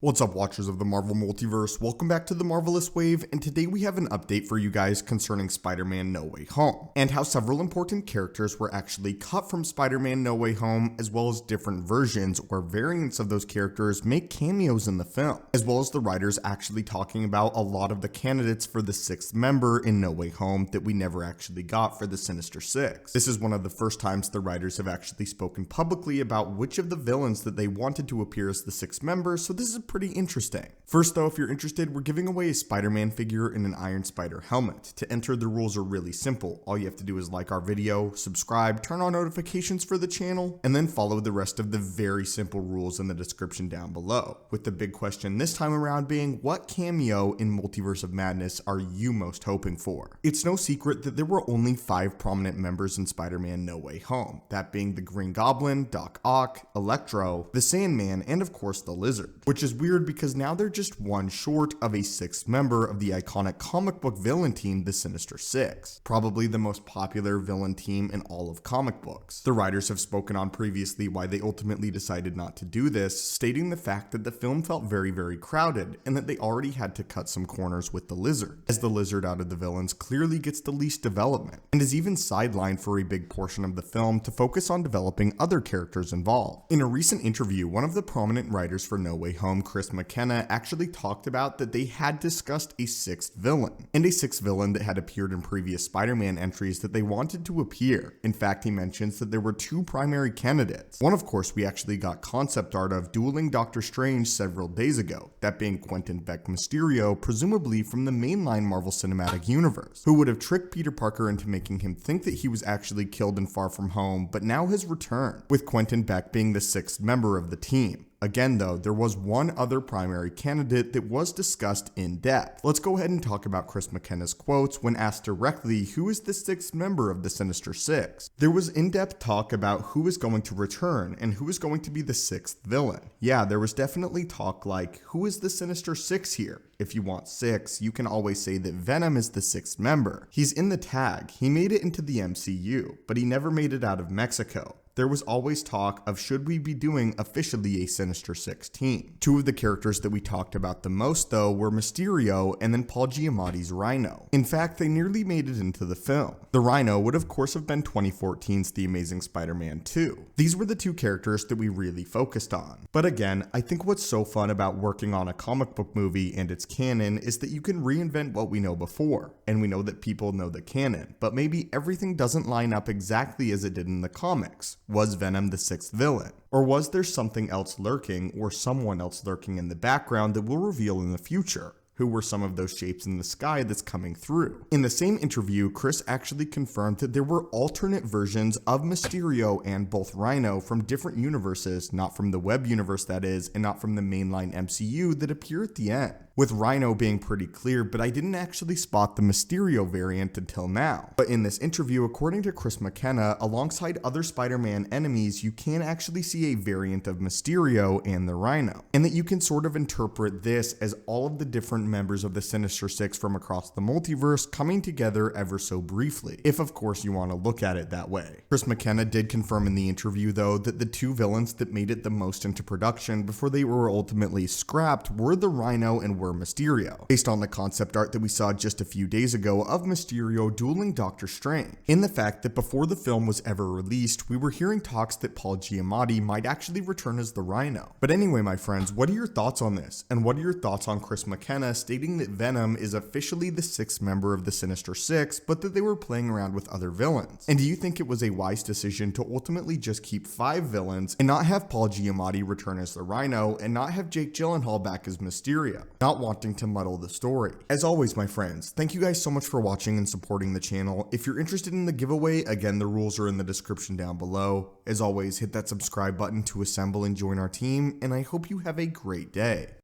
What's up, watchers of the Marvel Multiverse? Welcome back to the Marvelous Wave, and today we have an update for you guys concerning Spider-Man No Way Home, and how several important characters were actually cut from Spider-Man No Way Home, as well as different versions or variants of those characters make cameos in the film, as well as the writers actually talking about a lot of the candidates for the sixth member in No Way Home that we never actually got for the Sinister Six. This is one of the first times the writers have actually spoken publicly about which of the villains that they wanted to appear as the sixth member, so this is pretty interesting. First though, if you're interested, we're giving away a Spider-Man figure in an Iron Spider helmet. To enter, the rules are really simple. All you have to do is like our video, subscribe, turn on notifications for the channel, and then follow the rest of the very simple rules in the description down below. With the big question this time around being, what cameo in Multiverse of Madness are you most hoping for? It's no secret that there were only 5 prominent members in Spider-Man No Way Home, that being the Green Goblin, Doc Ock, Electro, the Sandman, and of course the Lizard. Which is weird because now they're just one short of a 6th member of the iconic comic book villain team, the Sinister Six, probably the most popular villain team in all of comic books. The writers have spoken on previously why they ultimately decided not to do this, stating the fact that the film felt very crowded and that they already had to cut some corners with the Lizard, as the Lizard out of the villains clearly gets the least development, and is even sidelined for a big portion of the film to focus on developing other characters involved. In a recent interview, one of the prominent writers for No Way Home, Chris McKenna, actually talked about that they had discussed a 6th villain, and a 6th villain that had appeared in previous Spider-Man entries that they wanted to appear. In fact, he mentions that there were 2 primary candidates. One, of course, we actually got concept art of dueling Doctor Strange several days ago, that being Quentin Beck Mysterio, presumably from the mainline Marvel Cinematic Universe, who would have tricked Peter Parker into making him think that he was actually killed in Far From Home, but now has returned, with Quentin Beck being the 6th member of the team. Again though, there was one other primary candidate that was discussed in depth. Let's go ahead and talk about Chris McKenna's quotes when asked directly who is the 6th member of the Sinister Six. There was in-depth talk about who is going to return and who is going to be the 6th villain. Yeah, there was definitely talk like, who is the Sinister Six here? If you want 6, you can always say that Venom is the 6th member. He's in the tag, he made it into the MCU, but he never made it out of Mexico. There was always talk of should we be doing officially a Sinister Six team. 2 of the characters that we talked about the most though were Mysterio and then Paul Giamatti's Rhino. In fact, they nearly made it into the film. The Rhino would of course have been 2014's The Amazing Spider-Man 2. These were the 2 characters that we really focused on. But again, I think what's so fun about working on a comic book movie and its canon is that you can reinvent what we know before. And we know that people know the canon, but maybe everything doesn't line up exactly as it did in the comics. Was Venom the 6th villain? Or was there something else lurking or someone else lurking in the background that we'll reveal in the future? Who were some of those shapes in the sky that's coming through? In the same interview, Chris actually confirmed that there were alternate versions of Mysterio and both Rhino from different universes, not from the web universe that is, and not from the mainline MCU that appear at the end. With Rhino being pretty clear, but I didn't actually spot the Mysterio variant until now. But in this interview, according to Chris McKenna, alongside other Spider-Man enemies, you can actually see a variant of Mysterio and the Rhino, and that you can sort of interpret this as all of the different members of the Sinister Six from across the multiverse coming together ever so briefly, if of course you want to look at it that way. Chris McKenna did confirm in the interview though that the 2 villains that made it the most into production before they were ultimately scrapped were the Rhino and Mysterio, based on the concept art that we saw just a few days ago of Mysterio dueling Doctor Strange. In the fact that before the film was ever released, we were hearing talks that Paul Giamatti might actually return as the Rhino. But anyway, my friends, what are your thoughts on this? And what are your thoughts on Chris McKenna stating that Venom is officially the 6th member of the Sinister Six, but that they were playing around with other villains? And do you think it was a wise decision to ultimately just keep 5 villains and not have Paul Giamatti return as the Rhino and not have Jake Gyllenhaal back as Mysterio? Not wanting to muddle the story. As always, my friends, thank you guys so much for watching and supporting the channel. If you're interested in the giveaway, again, the rules are in the description down below. As always, hit that subscribe button to assemble and join our team, and I hope you have a great day.